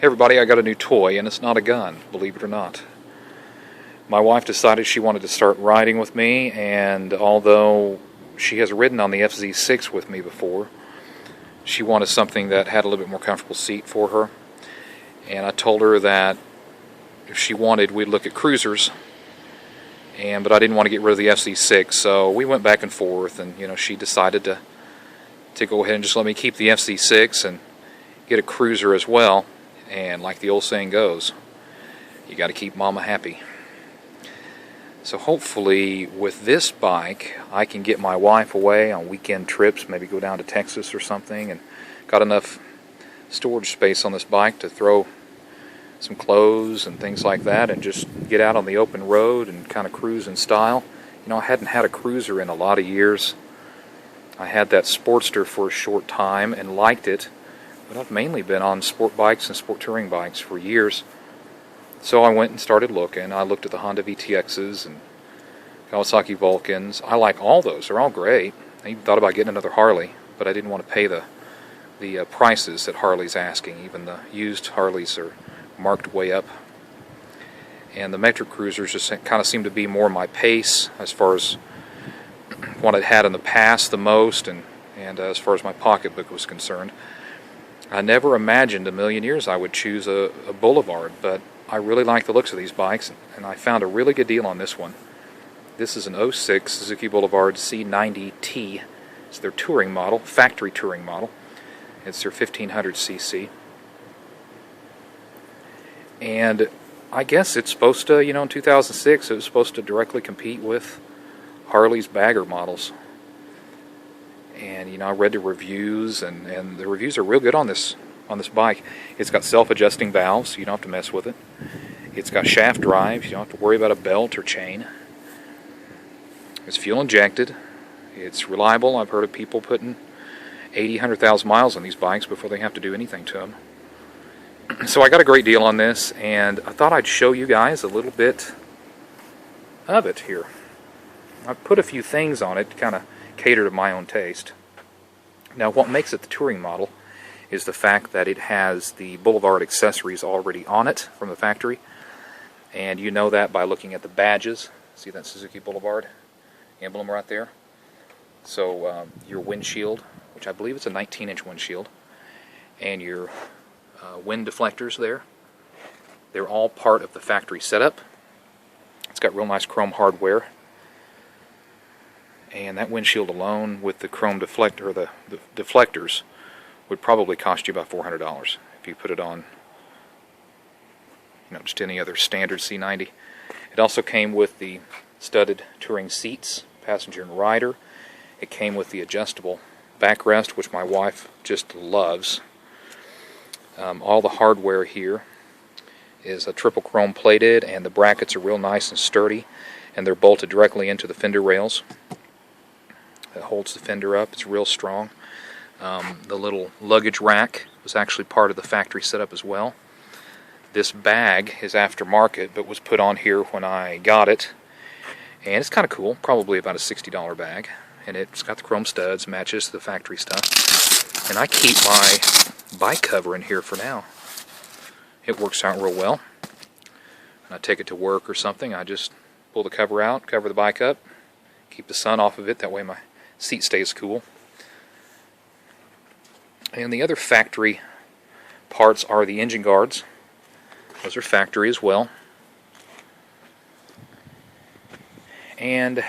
Hey everybody, I got a new toy, and it's not a gun, believe it or not. My wife decided she wanted to start riding with me, and although she has ridden on the FZ6 with me before, she wanted something that had a little bit more comfortable seat for her. And I told her that if she wanted, we'd look at cruisers, but I didn't want to get rid of the FZ6, so we went back and forth, and she decided to go ahead and just let me keep the FZ6 and get a cruiser as well. And like the old saying goes, you got to keep mama happy. So hopefully with this bike I can get my wife away on weekend trips, maybe go down to Texas or something, and got enough storage space on this bike to throw some clothes and things like that and just get out on the open road and kind of cruise in style. I hadn't had a cruiser in a lot of years. I had that Sportster for a short time and liked it, but I've mainly been on sport bikes and sport touring bikes for years. So I went and started looking. I looked at the Honda VTXs and Kawasaki Vulcans. I like all those. They're all great. I even thought about getting another Harley, but I didn't want to pay the prices that Harley's asking. Even the used Harleys are marked way up. And the metric cruisers just kind of seem to be more my pace as far as what I'd had in the past the most, and as far as my pocketbook was concerned. I never imagined a million years I would choose a Boulevard, but I really like the looks of these bikes, and I found a really good deal on this one. This is an '06 Suzuki Boulevard C90T. It's their touring model, factory touring model. It's their 1500cc. And I guess it's supposed to, in 2006, it was supposed to directly compete with Harley's bagger models. And I read the reviews, and the reviews are real good on this bike. It's got self-adjusting valves, so you don't have to mess with it. It's got shaft drive, you don't have to worry about a belt or chain. It's fuel injected. It's reliable. I've heard of people putting 80, 100,000 miles on these bikes before they have to do anything to them. So I got a great deal on this, and I thought I'd show you guys a little bit of it here. I've put a few things on it to kind of cater to my own taste. Now, what makes it the touring model is the fact that it has the Boulevard accessories already on it from the factory, and you know that by looking at the badges. See that Suzuki Boulevard emblem right there? So your windshield, which I believe it's a 19-inch windshield, and your wind deflectors there, they're all part of the factory setup. It's got real nice chrome hardware. And that windshield alone with the chrome deflector, the deflectors, would probably cost you about $400 if you put it on, just any other standard C90. It also came with the studded touring seats, passenger and rider. It came with the adjustable backrest, which my wife just loves. All the hardware here is a triple chrome plated, and the brackets are real nice and sturdy, and they're bolted directly into the fender rails. That holds the fender up. It's real strong. The little luggage rack was actually part of the factory setup as well. This bag is aftermarket, but was put on here when I got it, and it's kind of cool. Probably about a $60 bag, and it's got the chrome studs, matches the factory stuff. And I keep my bike cover in here for now. It works out real well. When I take it to work or something, I just pull the cover out, cover the bike up, keep the sun off of it. That way my seat stays cool. And the other factory parts are the engine guards. Those are factory as well. And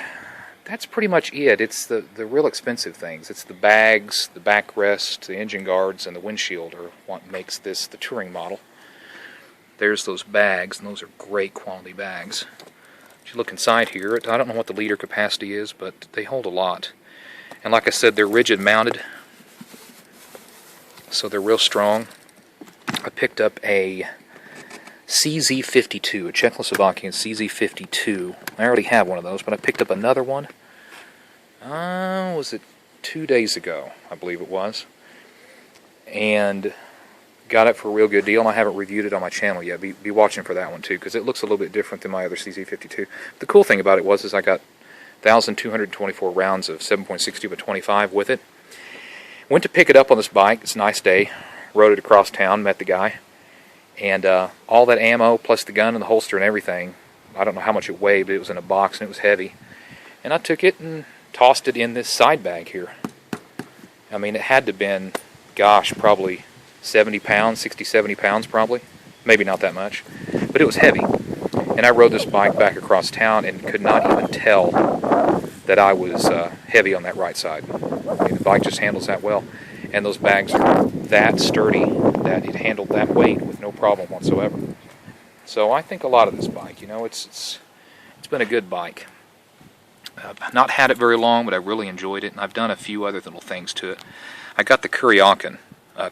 that's pretty much it. It's the real expensive things. It's the bags, the backrest, the engine guards, and the windshield are what makes this the touring model. There's those bags, and those are great quality bags. If you look inside here, I don't know what the liter capacity is, but they hold a lot. And like I said, they're rigid mounted, so they're real strong. I picked up a CZ52, a Czechoslovakian CZ52. I already have one of those, but I picked up another one. Was it 2 days ago, I believe it was. And got it for a real good deal, and I haven't reviewed it on my channel yet. Be watching for that one too, because it looks a little bit different than my other CZ52. The cool thing about it was I got 1,224 rounds of 7.62 by 25 with it. Went to pick it up on this bike. It's a nice day. Rode it across town, met the guy. And all that ammo, plus the gun and the holster and everything, I don't know how much it weighed, but it was in a box and it was heavy. And I took it and tossed it in this side bag here. I mean, it had to have been, gosh, probably 70 pounds, 60, 70 pounds probably. Maybe not that much. But it was heavy. And I rode this bike back across town and could not even tell that I was heavy on that right side. I mean, the bike just handles that well. And those bags are that sturdy that it handled that weight with no problem whatsoever. So I think a lot of this bike, you know, it's been a good bike. I've not had it very long, but I really enjoyed it, and I've done a few other little things to it. I got the Kuryakin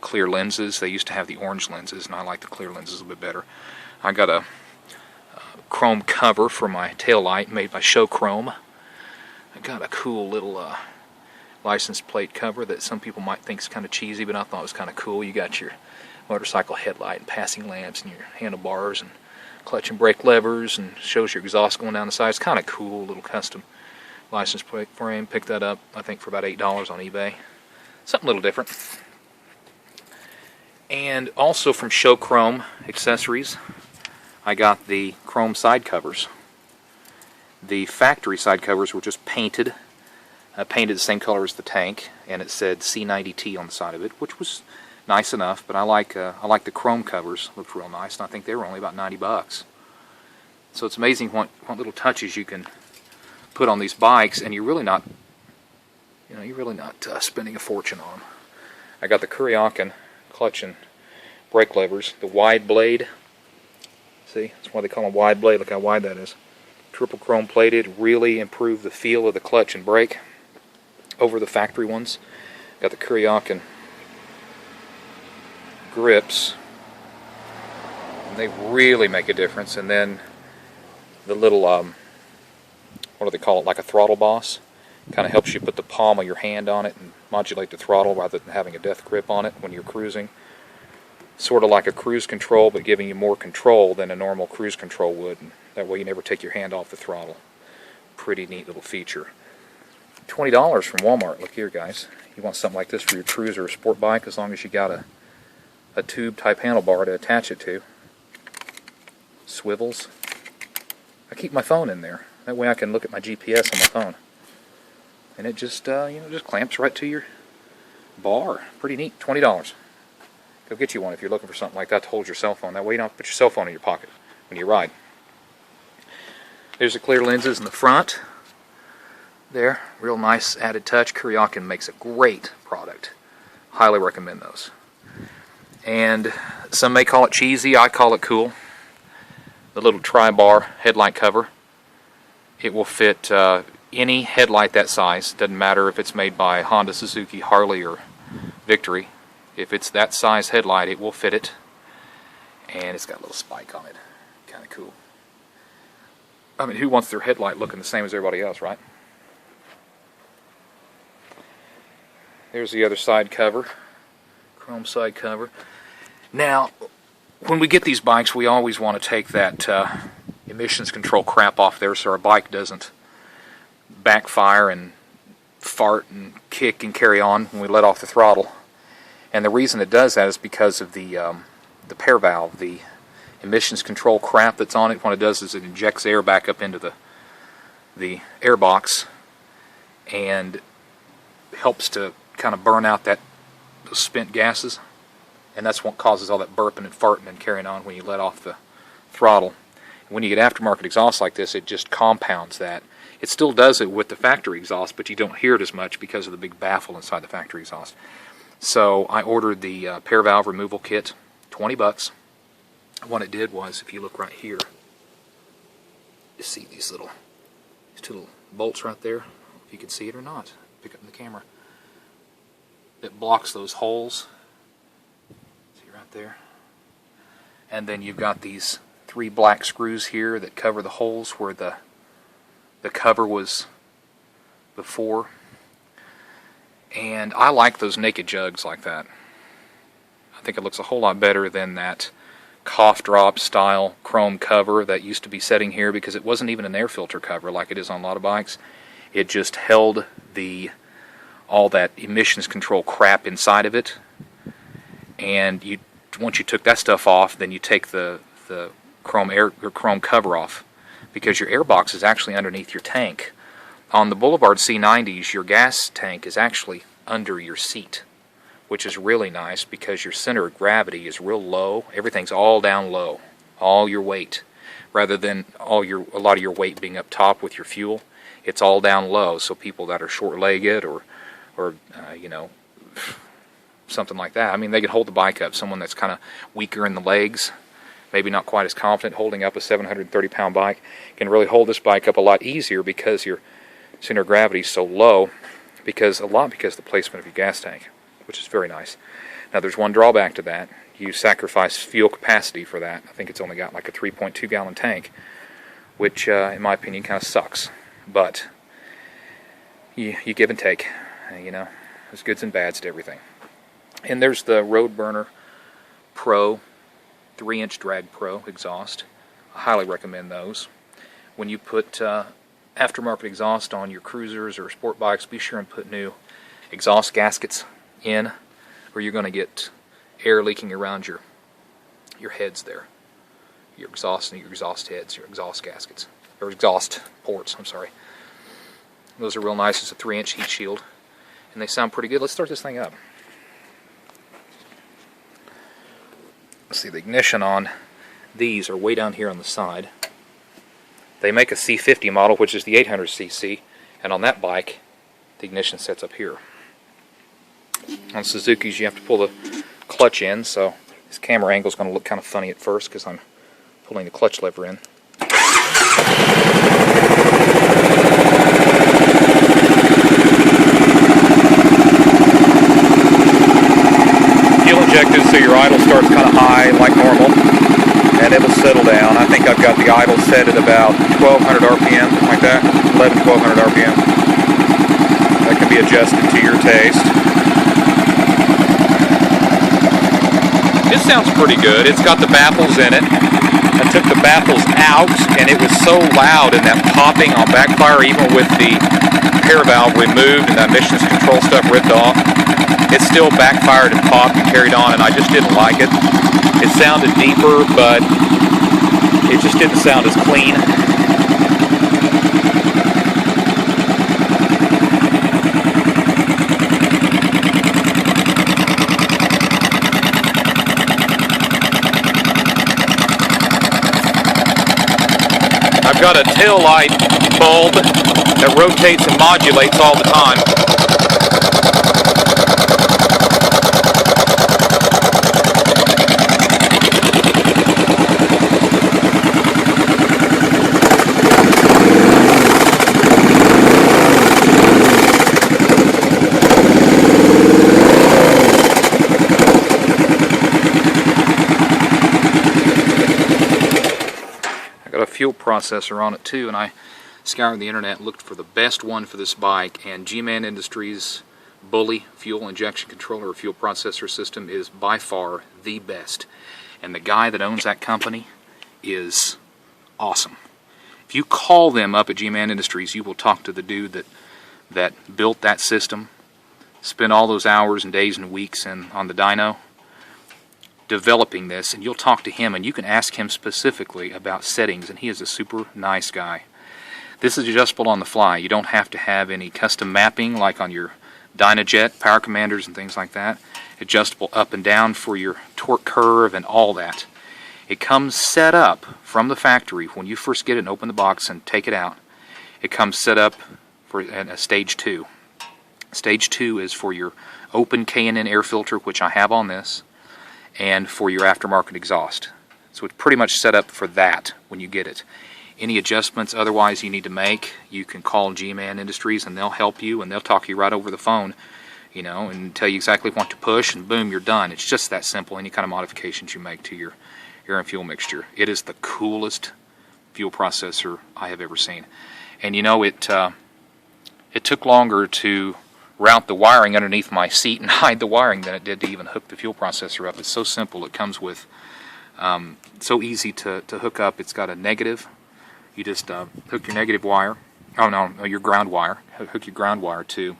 clear lenses. They used to have the orange lenses, and I like the clear lenses a bit better. I got a chrome cover for my tail light made by Show Chrome. I got a cool little license plate cover that some people might think is kind of cheesy, but I thought it was kind of cool. You got your motorcycle headlight and passing lamps and your handlebars and clutch and brake levers, and shows your exhaust going down the side. It's kind of cool, little custom license plate frame. Picked that up, I think, for about $8 on eBay. Something a little different. And also from Show Chrome Accessories, I got the chrome side covers. The factory side covers were just painted. Painted the same color as the tank, and it said C90T on the side of it, which was nice enough. But I like the chrome covers. Looked real nice, and I think they were only about $90. So it's amazing what little touches you can put on these bikes, and you're really not spending a fortune on them. I got the Kuryakin clutch and brake levers, the wide blade. See, that's why they call them wide blade. Look how wide that is. Triple chrome plated, really improved the feel of the clutch and brake over the factory ones. Got the Kuryakin grips, and they really make a difference. And then the little what do they call it, like a throttle boss, kind of helps you put the palm of your hand on it and modulate the throttle rather than having a death grip on it when you're cruising. Sort of like a cruise control, but giving you more control than a normal cruise control would, and that way you never take your hand off the throttle. Pretty neat little feature. $20 from Walmart. Look here, guys. You want something like this for your cruise or a sport bike, as long as you got a tube type handlebar to attach it to. Swivels. I keep my phone in there. That way I can look at my GPS on my phone. And it just just clamps right to your bar. Pretty neat. $20. Go get you one if you're looking for something like that to hold your cell phone. That way you don't have to put your cell phone in your pocket when you ride. There's the clear lenses in the front. There, real nice added touch. Kuryakin makes a great product. Highly recommend those. And some may call it cheesy, I call it cool. The little tri-bar headlight cover. It will fit any headlight that size. Doesn't matter if it's made by Honda, Suzuki, Harley, or Victory. If it's that size headlight, it will fit it. And it's got a little spike on it. Kind of cool. I mean, who wants their headlight looking the same as everybody else, right? There's the other side cover. Chrome side cover. Now, when we get these bikes, we always want to take that emissions control crap off there so our bike doesn't backfire and fart and kick and carry on when we let off the throttle. And the reason it does that is because of the pair valve, the emissions control crap that's on it. What it does is it injects air back up into the air box and helps to kind of burn out those spent gases. And that's what causes all that burping and farting and carrying on when you let off the throttle. When you get aftermarket exhaust like this, it just compounds that. It still does it with the factory exhaust, but you don't hear it as much because of the big baffle inside the factory exhaust. So I ordered the pair valve removal kit, $20. What it did was, if you look right here, you see these two little bolts right there. If you can see it or not, pick up in the camera. It blocks those holes. See right there. And then you've got these 3 black screws here that cover the holes where the cover was before. And I like those naked jugs like that. I think it looks a whole lot better than that cough drop style chrome cover that used to be sitting here, because it wasn't even an air filter cover like it is on a lot of bikes. It just held all that emissions control crap inside of it, and you once you took that stuff off, then you take the chrome cover off, because your air box is actually underneath your tank. On the Boulevard C90s, your gas tank is actually under your seat, which is really nice because your center of gravity is real low. Everything's all down low, all your weight, rather than a lot of your weight being up top with your fuel. It's all down low, so people that are short-legged or you know, something like that, I mean, they can hold the bike up. Someone that's kind of weaker in the legs, maybe not quite as confident holding up a 730-pound bike, can really hold this bike up a lot easier because your center of gravity is so low, because of the placement of your gas tank, which is very nice. Now, there's one drawback to that. You sacrifice fuel capacity for that. I think it's only got like a 3.2 gallon tank, which in my opinion kind of sucks. But you give and take, you know, there's goods and bads to everything. And there's the Road Burner Pro 3-inch Drag Pro exhaust. I highly recommend those. When you put aftermarket exhaust on your cruisers or sport bikes, be sure and put new exhaust gaskets in, or you're going to get air leaking around your heads there. Your exhaust heads, your exhaust gaskets, or exhaust ports, I'm sorry. Those are real nice. It's a 3-inch heat shield, and they sound pretty good. Let's start this thing up. Let's see, the ignition on these are way down here on the side. They make a C50 model, which is the 800cc, and on that bike, the ignition sets up here. On Suzuki's, you have to pull the clutch in, so this camera angle is going to look kind of funny at first because I'm pulling the clutch lever in. Fuel injected, so your idle starts kind of high, like normal, and it will settle down. I think I've got the idle set at about 1200 RPM, like that, 1200 RPM. That can be adjusted to your taste. It sounds pretty good. It's got the baffles in it. I took the baffles out, and it was so loud in that popping on backfire, even with the pair valve removed and the emissions control stuff ripped off. It still backfired and popped and carried on, and I just didn't like it. It sounded deeper, but it just didn't sound as clean. I've got a tail light bulb that rotates and modulates all the time. Fuel processor on it too, and I scoured the internet and looked for the best one for this bike, and Gman Industries Bully fuel injection controller or fuel processor system is by far the best, and the guy that owns that company is awesome. If you call them up at Gman Industries, you will talk to the dude that built that system, spent all those hours and days and weeks on the dyno developing this, and you'll talk to him and you can ask him specifically about settings, and he is a super nice guy. This is adjustable on the fly. You don't have to have any custom mapping like on your Dynajet power commanders and things like that. Adjustable up and down for your torque curve and all that. It comes set up from the factory when you first get it and open the box and take it out. It comes set up for a stage 2. Stage 2 is for your open K&N air filter, which I have on this, and for your aftermarket exhaust. So it's pretty much set up for that when you get it. Any adjustments otherwise you need to make, you can call Gman Industries and they'll help you, and they'll talk you right over the phone, you know, and tell you exactly what to push, and boom, you're done. It's just that simple, any kind of modifications you make to your air and fuel mixture. It is the coolest fuel processor I have ever seen. And you know, it took longer to route the wiring underneath my seat and hide the wiring than it did to even hook the fuel processor up. It's so simple. It comes with so easy to hook up. It's got a negative. You just hook your negative wire. Oh no, your ground wire. Hook your ground wire to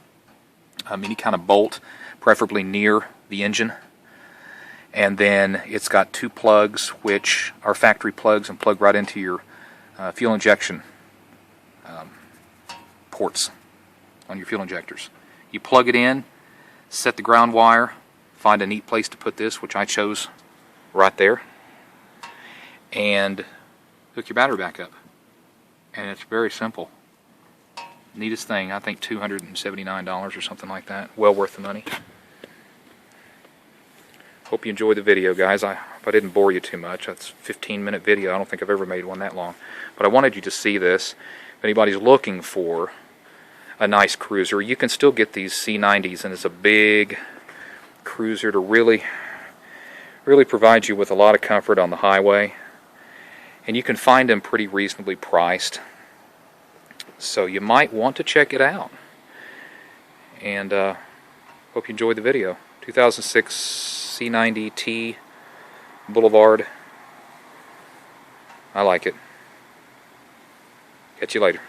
any kind of bolt, preferably near the engine. And then it's got 2 plugs, which are factory plugs and plug right into your fuel injection ports on your fuel injectors. You plug it in, set the ground wire, find a neat place to put this, which I chose right there, and hook your battery back up. And it's very simple. Neatest thing. I think $279 or something like that. Well worth the money. Hope you enjoyed the video, guys. If I didn't bore you too much, that's a 15-minute video. I don't think I've ever made one that long. But I wanted you to see this. If anybody's looking for a nice cruiser, you can still get these C90s, and it's a big cruiser to really provide you with a lot of comfort on the highway. And you can find them pretty reasonably priced. So you might want to check it out. And hope you enjoyed the video. 2006 C90T Boulevard. I like it. Catch you later.